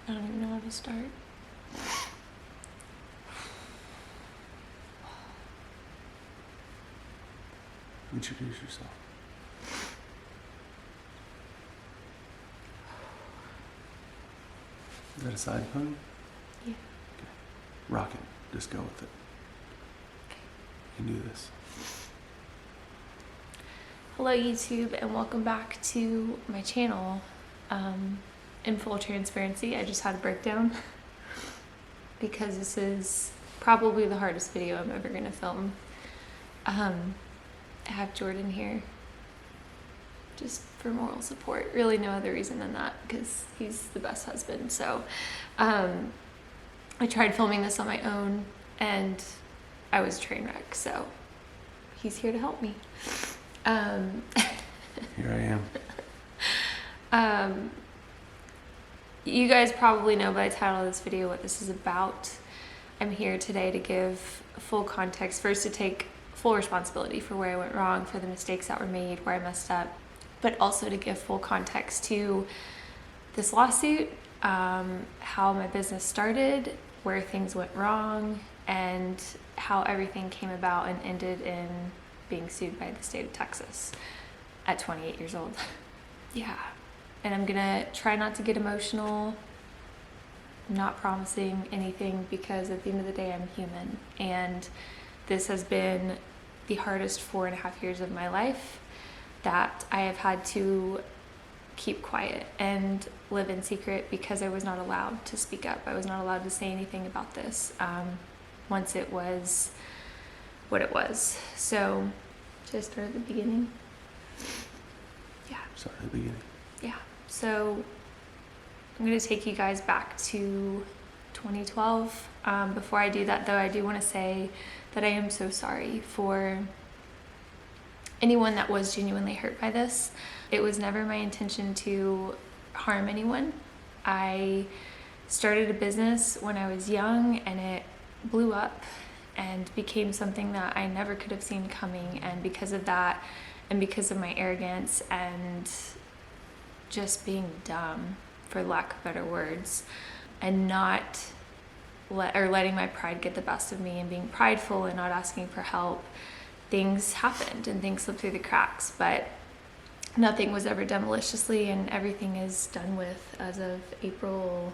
I don't even know how to start. Introduce yourself. Is that a side pony? Yeah. Okay. Rock it. Just go with it. Okay. You can do this. Hello YouTube and welcome back to my channel. In full transparency, I just had a breakdown because this is probably the hardest video I'm ever going to film. I have Jordan here just for moral support. Really no other reason than that because he's the best husband. So I tried filming this on my own and I was a train wreck. So he's here to help me. Here I am. You guys probably know by the title of this video what this is about. I'm here today to give full context. First, to take full responsibility for where I went wrong, for the mistakes that were made, where I messed up, but also to give full context to this lawsuit, how my business started, where things went wrong, and how everything came about and ended in being sued by the state of Texas at 28 years old. Yeah. And I'm gonna try not to get emotional. I'm not promising anything because at the end of the day, I'm human. And this has been the hardest 4.5 years of my life that I have had to keep quiet and live in secret because I was not allowed to speak up. I was not allowed to say anything about this once it was what it was. So, should I start at the beginning? Yeah. Start at the beginning. Yeah. So I'm going to take you guys back to 2012. Before I do that, though, I do want to say that I am so sorry for anyone that was genuinely hurt by this. It was never my intention to harm anyone. I started a business when I was young and it blew up and became something that I never could have seen coming. And because of that, and because of my arrogance and just being dumb, for lack of better words, and not letting my pride get the best of me and being prideful and not asking for help, things happened and things slipped through the cracks. But nothing was ever done maliciously, and everything is done with as of April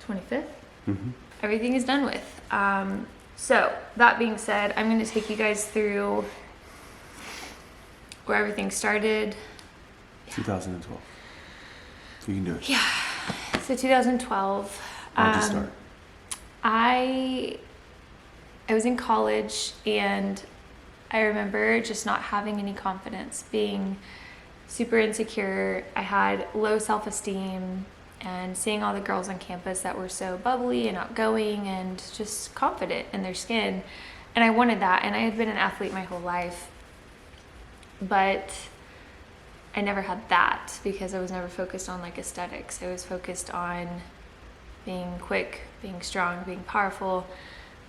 25th. Mm-hmm. Everything is done with. So that being said, I'm going to take you guys through where everything started. 2012. You can do it. Yeah. So 2012. How'd you start? I was in college and I remember just not having any confidence, being super insecure. I had low self-esteem and seeing all the girls on campus that were so bubbly and outgoing and just confident in their skin. And I wanted that, and I had been an athlete my whole life. But I never had that because I was never focused on like aesthetics. I was focused on being quick, being strong, being powerful,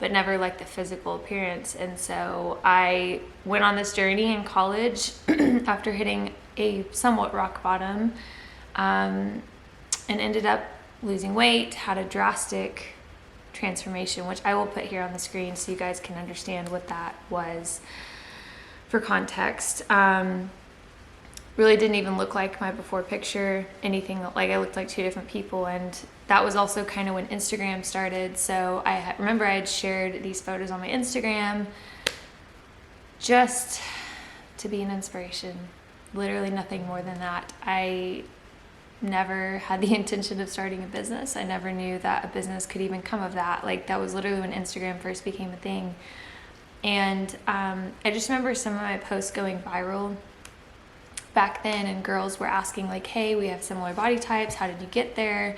but never like the physical appearance. And so I went on this journey in college after hitting a somewhat rock bottom, and ended up losing weight, had a drastic transformation, which I will put here on the screen so you guys can understand what that was for context. Really didn't even look like my before picture, anything. Like I looked like two different people, and that was also kind of when Instagram started. So I remember I had shared these photos on my Instagram just to be an inspiration. Literally nothing more than that. I never had the intention of starting a business. I never knew that a business could even come of that. Like that was literally when Instagram first became a thing. And I just remember some of my posts going viral back then, and girls were asking like, hey, we have similar body types. How did you get there?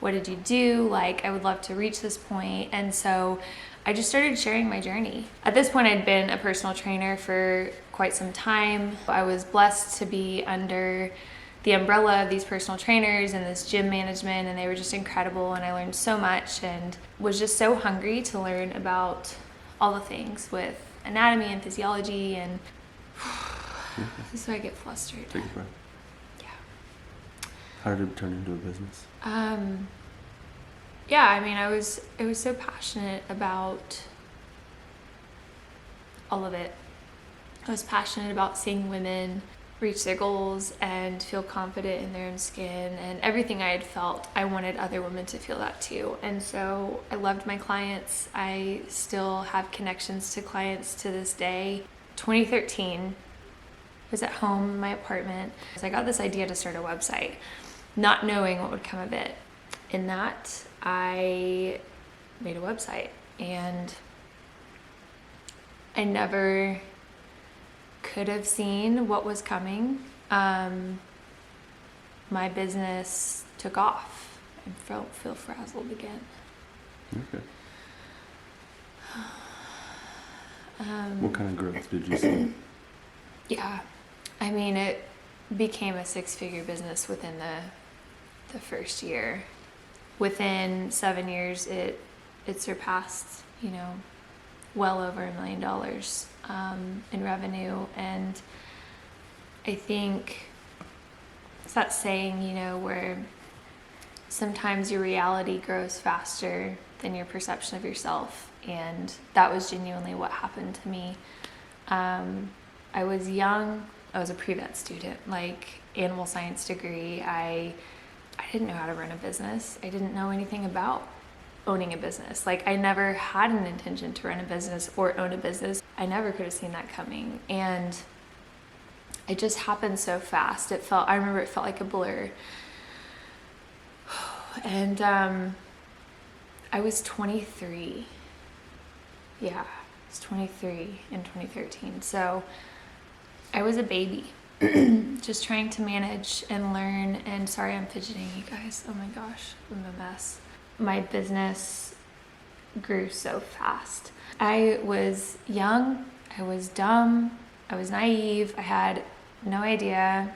What did you do? Like, I would love to reach this point. And so I just started sharing my journey. At this point, I'd been a personal trainer for quite some time. I was blessed to be under the umbrella of these personal trainers and this gym management, and they were just incredible, and I learned so much and was just so hungry to learn about all the things with anatomy and physiology. And this is why I get flustered. Take a breath. Yeah. How did it turn into a business? yeah, I mean, I was so passionate about all of it. I was passionate about seeing women reach their goals and feel confident in their own skin, and everything I had felt, I wanted other women to feel that too. And so I loved my clients. I still have connections to clients to this day. 2013, I was at home in my apartment. So I got this idea to start a website, not knowing what would come of it. In that, I made a website, and I never could have seen what was coming. My business took off. I feel frazzled again. Okay. What kind of growth did you see? Yeah, I mean, it became a 6-figure business within the first year. Within 7 years, it surpassed, well over $1 million in revenue. And I think it's that saying, where sometimes your reality grows faster than your perception of yourself. And that was genuinely what happened to me. I was young. I was a pre-vet student, animal science degree. I didn't know how to run a business. I didn't know anything about owning a business. I never had an intention to run a business or own a business. I never could have seen that coming. And it just happened so fast. I remember it felt like a blur. And I was 23. Yeah, I was 23 in 2013. So I was a baby, just trying to manage and learn. And sorry, I'm fidgeting, you guys. Oh my gosh, I'm a mess. My business grew so fast. I was young, I was dumb, I was naive. I had no idea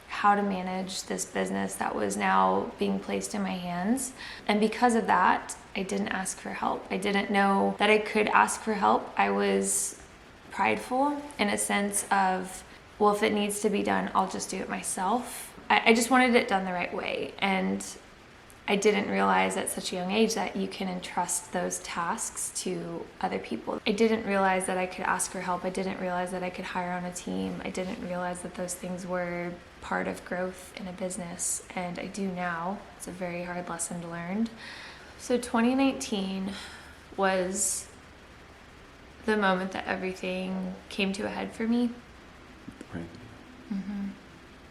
how to manage this business that was now being placed in my hands. And because of that, I didn't ask for help. I didn't know that I could ask for help. I was prideful in a sense of, well, if it needs to be done, I'll just do it myself. I just wanted it done the right way. And I didn't realize at such a young age that you can entrust those tasks to other people. I didn't realize that I could ask for help. I didn't realize that I could hire on a team. I didn't realize that those things were part of growth in a business, and I do now. It's a very hard lesson to learn. So 2019 was the moment that everything came to a head for me. Right. Mm-hmm.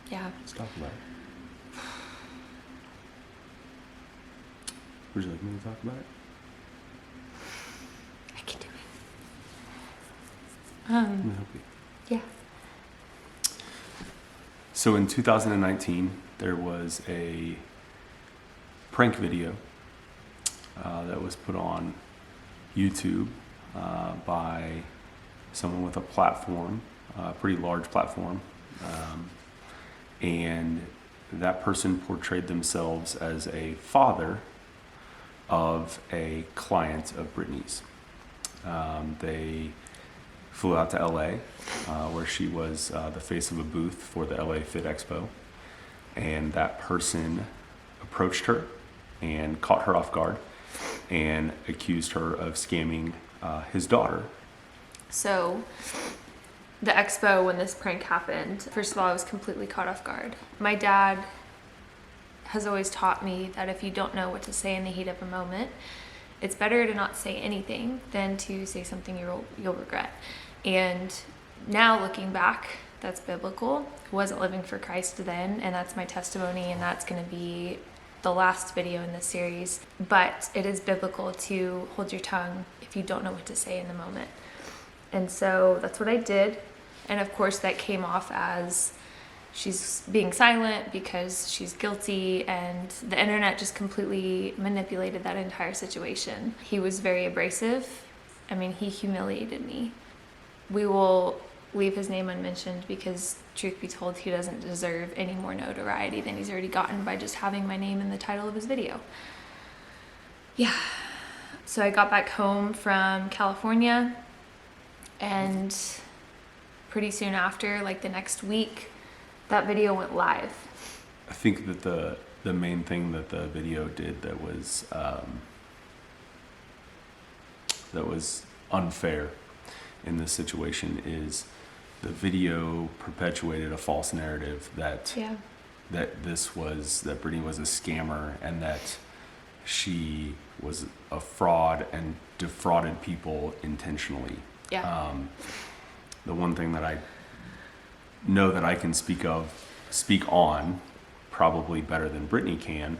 Yeah. Let's talk about it. Would you like me to talk about it? I can do it. Let me help you. Yeah. So in 2019, there was a prank video that was put on YouTube by someone with a platform, a pretty large platform, and that person portrayed themselves as a father of a client of Brittany's. They flew out to LA, where she was the face of a booth for the LA Fit Expo, and that person approached her and caught her off guard and accused her of scamming his daughter. So the expo, when this prank happened, first of all, I was completely caught off guard. My dad has always taught me that if you don't know what to say in the heat of a moment, it's better to not say anything than to say something you'll regret. And now looking back, that's biblical. I wasn't living for Christ then, and that's my testimony, and that's going to be the last video in this series. But it is biblical to hold your tongue if you don't know what to say in the moment. And so that's what I did. And of course that came off as she's being silent because she's guilty, and the internet just completely manipulated that entire situation. He was very abrasive. I mean, he humiliated me. We will leave his name unmentioned because, truth be told, he doesn't deserve any more notoriety than he's already gotten by just having my name in the title of his video. Yeah. So I got back home from California, and pretty soon after, like the next week, that video went live. I think that the the main thing that the video did that was unfair in this situation is the video perpetuated a false narrative that that Brittany was a scammer and that she was a fraud and defrauded people intentionally. Yeah. The one thing that I know that I can speak on probably better than Brittany can,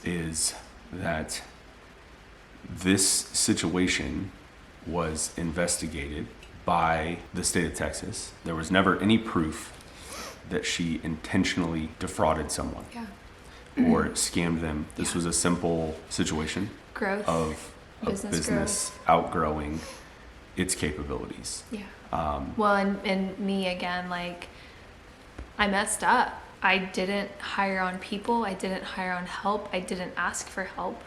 is that this situation was investigated by the state of Texas. There was never any proof that she intentionally defrauded someone or scammed them. This was a simple situation Growth. of business outgrowing its capabilities. Yeah. Well, and me again, like, I messed up. I didn't hire on people. I didn't hire on help. I didn't ask for help.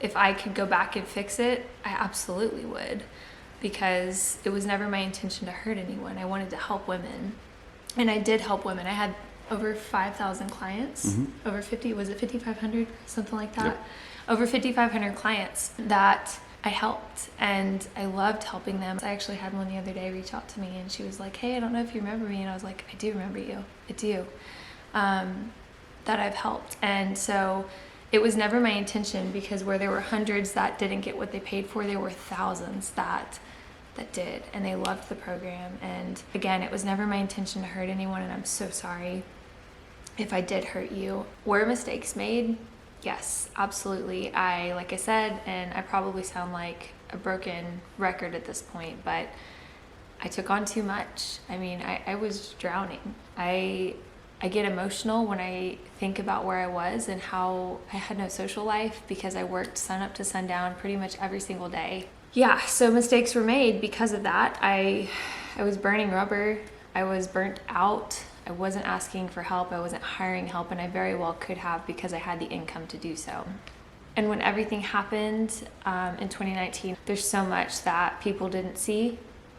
If I could go back and fix it, I absolutely would, because it was never my intention to hurt anyone. I wanted to help women, and I did help women. I had over 5,000 clients, over 50, was it 5,500? Something like that. Yep. Over 5,500 clients that I helped, and I loved helping them. I actually had one the other day reach out to me, and she was like, hey, I don't know if you remember me. And I was like, I do remember you. I do. That I've helped. And so it was never my intention, because where there were hundreds that didn't get what they paid for, there were thousands that did, and they loved the program. And again, it was never my intention to hurt anyone, and I'm so sorry if I did hurt you. Were mistakes made? Yes, absolutely. Like I said, and I probably sound like a broken record at this point, but I took on too much. I mean, I was drowning. I get emotional when I think about where I was and how I had no social life, because I worked sun up to sundown pretty much every single day. Yeah, so mistakes were made because of that. I was burning rubber. I was burnt out. I wasn't asking for help. I wasn't hiring help, and I very well could have, because I had the income to do so. And when everything happened in 2019, there's so much that people didn't see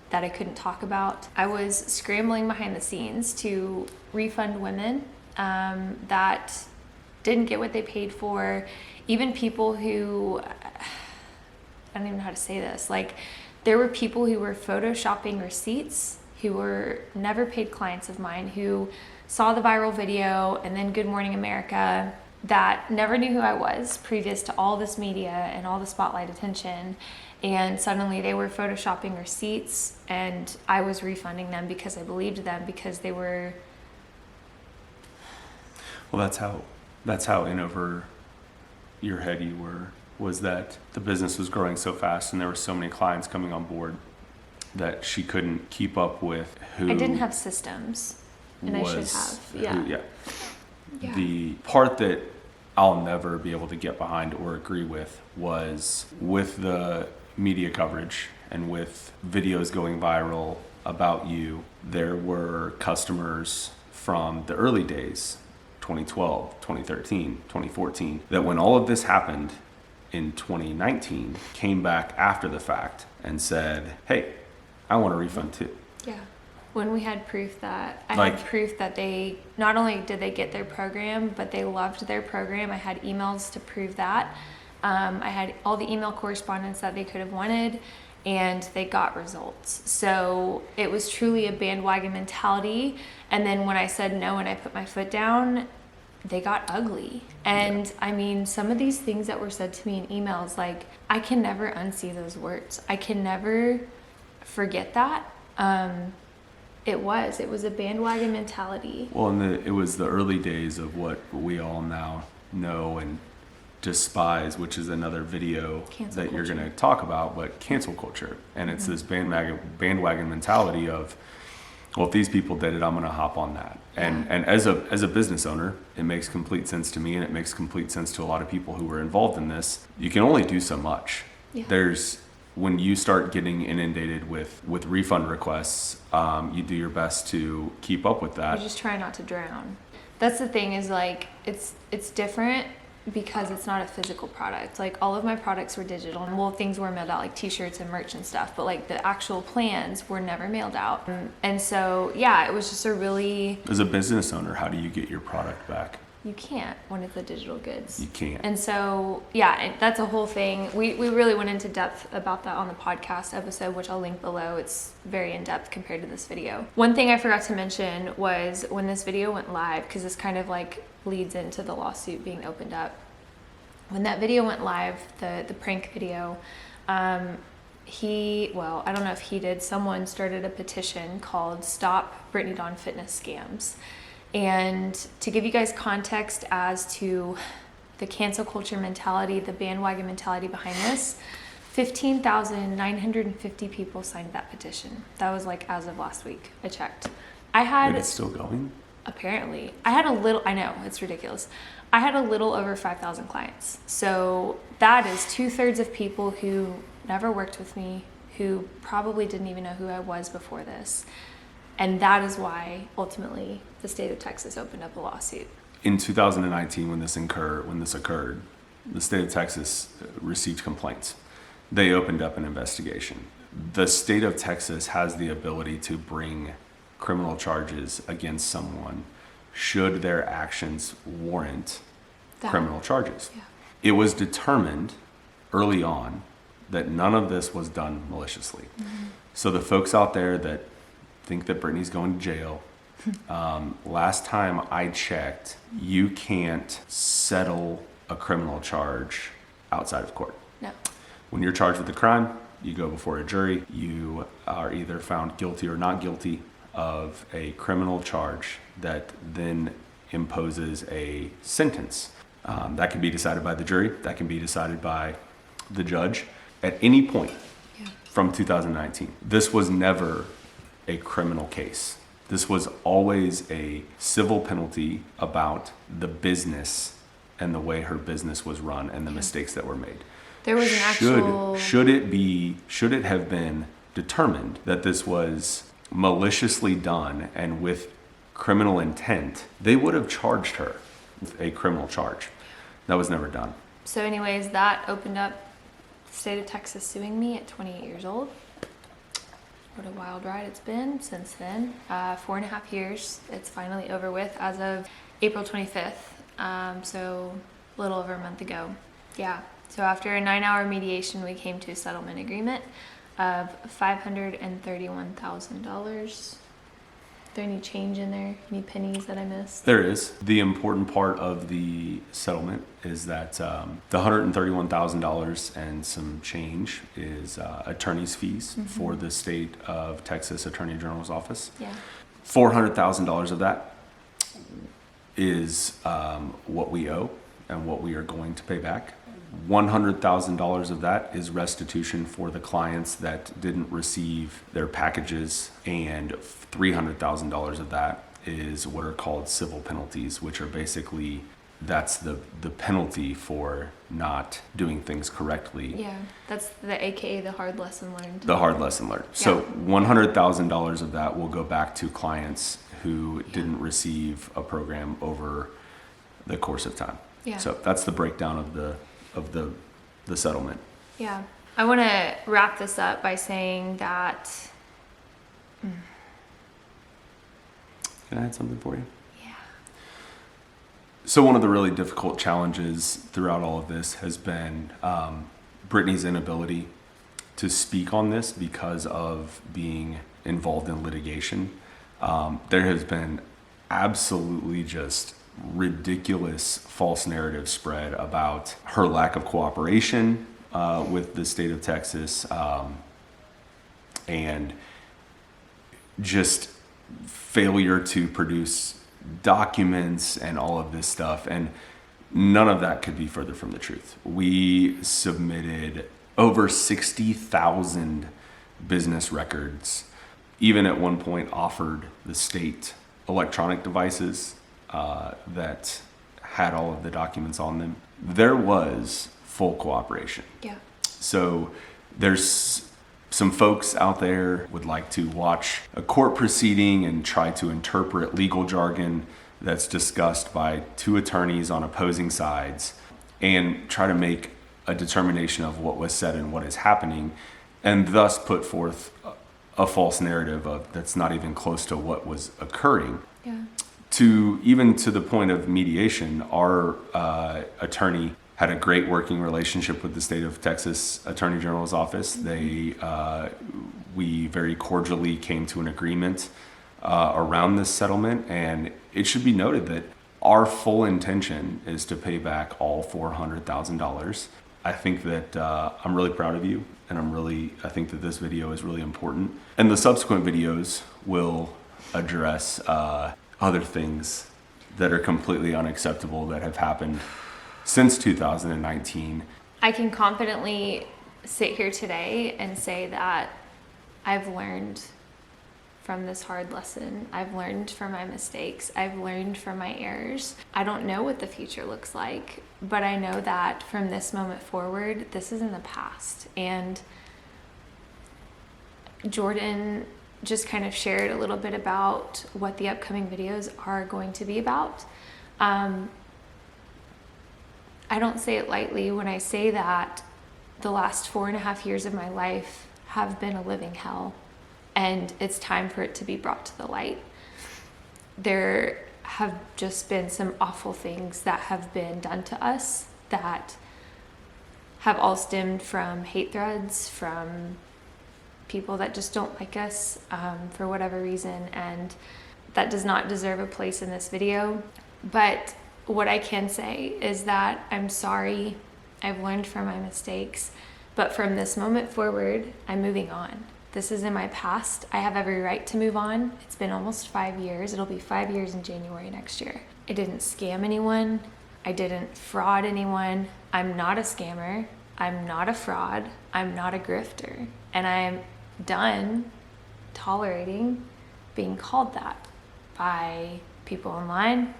that I couldn't talk about. I was scrambling behind the scenes to refund women that didn't get what they paid for. Even people who, I don't even know how to say this, like, there were people who were photoshopping receipts, who were never paid clients of mine, who saw the viral video and then Good Morning America, that never knew who I was previous to all this media and all the spotlight attention. And suddenly they were photoshopping receipts, and I was refunding them because I believed them, because they were... Well, that's how in over your head you were, was that the business was growing so fast and there were so many clients coming on board that she couldn't keep up with who... I didn't have systems, and I should have. Yeah. The part that I'll never be able to get behind or agree with was with the media coverage and with videos going viral about you. There were customers from the early days, 2012, 2013, 2014, that when all of this happened in 2019, came back after the fact and said, hey, I want a refund too. Yeah. When we had proof that, I had proof that they, not only did they get their program, but they loved their program. I had emails to prove that. I had all the email correspondence that they could have wanted, and they got results. So it was truly a bandwagon mentality. And then when I said no and I put my foot down, they got ugly. And I mean, some of these things that were said to me in emails, like, I can never unsee those words. I can never forget that. It was a bandwagon mentality. Well, and it was the early days of what we all now know and despise, which is another video cancel that culture. You're going to talk about, but cancel culture. And it's this bandwagon mentality of, well, if these people did it, I'm going to hop on that. And as a business owner, it makes complete sense to me, and it makes complete sense to a lot of people who were involved in this. You can only do so much. Yeah. When you start getting inundated with refund requests, you do your best to keep up with that. You just try not to drown. That's the thing, is like, it's different because it's not a physical product. Like all of my products were digital, and well, things were mailed out, like t-shirts and merch and stuff, but like the actual plans were never mailed out. And so yeah, it was just a really, As a business owner, how do you get your product back? you can't when it's the digital goods. You can't. And so yeah, that's a whole thing. We really went into depth about that on the podcast episode, which I'll link below. It's very in depth compared to this video. One thing I forgot to mention was when this video went live, because this kind of like leads into the lawsuit being opened up. When that video went live, the prank video, I don't know if he did, someone started a petition called Stop Brittany Dawn Fitness Scams. And to give you guys context as to the cancel culture mentality, the bandwagon mentality behind this, 15,950 people signed that petition. That was like as of last week. I checked. And it's still going? Apparently. I know, it's ridiculous. I had a little over 5,000 clients. So that is 2/3 of people who never worked with me, who probably didn't even know who I was before this. And that is why ultimately the state of Texas opened up a lawsuit. In 2019, when this occurred, the state of Texas received complaints. They opened up an investigation. The state of Texas has the ability to bring criminal charges against someone should their actions warrant criminal charges. Yeah. It was determined early on that none of this was done maliciously. Mm-hmm. So the folks out there that think that Brittany's going to jail, last time I checked, you can't settle a criminal charge outside of court. No. When you're charged with a crime, you go before a jury. You are either found guilty or not guilty of a criminal charge that then imposes a sentence. That can be decided by the jury. That can be decided by the judge at any point from 2019. This was never a criminal case. This was always a civil penalty about the business and the way her business was run and the mistakes that were made. There was an actual... Should it have been determined that this was maliciously done and with criminal intent, they would have charged her with a criminal charge. That was never done. So anyways, that opened up the state of Texas suing me at 28 years old. What a wild ride it's been since then. 4.5 years. It's finally over with as of April 25th. So a little over a month ago. Yeah. So after a 9-hour mediation, we came to a settlement agreement of $531,000. Is there any change in there? Any pennies that I missed? There is. The important part of the settlement is that the $131,000 and some change is attorney's fees for the state of Texas Attorney General's office. Yeah. $400,000 of that is what we owe and what we are going to pay back. $100,000 of that is restitution for the clients that didn't receive their packages, and $300,000 of that is what are called civil penalties, which are basically, that's the penalty for not doing things correctly. Yeah, that's the AKA the hard lesson learned. The hard lesson learned. So $100,000 of that will go back to clients who didn't receive a program over the course of time. Yeah. So that's the breakdown of the settlement. Yeah. I want to wrap this up by saying that... Can I add something for you? Yeah. So one of the really difficult challenges throughout all of this has been Brittany's inability to speak on this because of being involved in litigation. There has been absolutely just ridiculous false narrative spread about her lack of cooperation with the state of Texas, and just failure to produce documents and all of this stuff. And none of that could be further from the truth. We submitted over 60,000 business records, even at one point offered the state electronic devices that had all of the documents on them. There was full cooperation. Yeah. So there's some folks out there would like to watch a court proceeding and try to interpret legal jargon that's discussed by two attorneys on opposing sides. and try to make a determination of what was said and what is happening, and thus put forth a false narrative of that's not even close to what was occurring. Yeah. Even to the point of mediation, our attorney had a great working relationship with the state of Texas Attorney General's office. We very cordially came to an agreement around this settlement, and it should be noted that our full intention is to pay back all $400,000. I think that I'm really proud of you, and I think that this video is really important. And the subsequent videos will address other things that are completely unacceptable that have happened since 2019. I can confidently sit here today and say that I've learned from this hard lesson. I've learned from my mistakes. I've learned from my errors. I don't know what the future looks like, but I know that from this moment forward, this is in the past. And Jordan just kind of shared a little bit about what the upcoming videos are going to be about. I don't say it lightly when I say that the last 4.5 years of my life have been a living hell, and it's time for it to be brought to the light. There have just been some awful things that have been done to us that have all stemmed from hate threads, from people that just don't like us for whatever reason, and that does not deserve a place in this video. But what I can say is that I'm sorry. I've learned from my mistakes, but from this moment forward, I'm moving on. This is in my past. I have every right to move on. It's been almost 5 years. It'll be 5 years in January next year. I didn't scam anyone. I didn't fraud anyone. I'm not a scammer. I'm not a fraud. I'm not a grifter. And I'm done tolerating being called that by people online,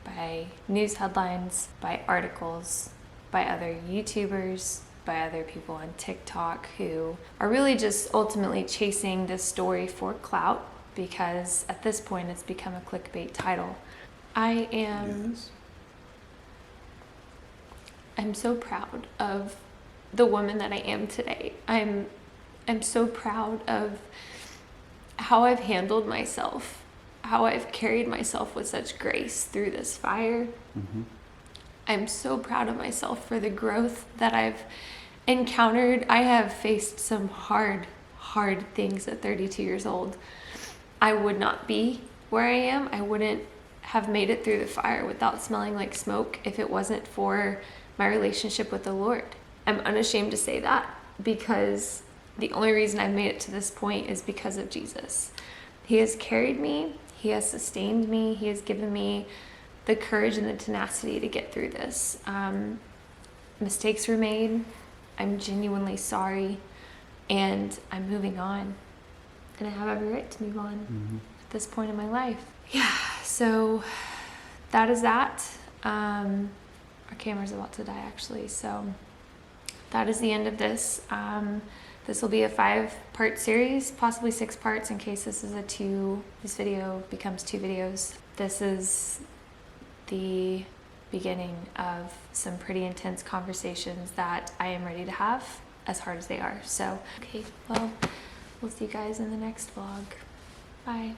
by news headlines, by articles, by other YouTubers, by other people on TikTok who are really just ultimately chasing this story for clout, because at this point it's become a clickbait title. I'm so proud of the woman that I am today. I'm so proud of how I've handled myself, how I've carried myself with such grace through this fire. Mm-hmm. I'm so proud of myself for the growth that I've encountered. I have faced some hard things at 32 years old. I would not be where I am. I wouldn't have made it through the fire without smelling like smoke if it wasn't for my relationship with the Lord. I'm unashamed to say that, because the only reason I've made it to this point is because of Jesus. He has carried me. He has sustained me. He has given me the courage and the tenacity to get through this. Mistakes were made. I'm genuinely sorry, and I'm moving on, and I have every right to move on at this point in my life. Yeah, so that is that. Our camera's about to die, actually, so that is the end of this. This will be a 5-part series, possibly 6 parts in case this video becomes 2 videos. This is the beginning of some pretty intense conversations that I am ready to have, as hard as they are. So, okay, well, we'll see you guys in the next vlog. Bye.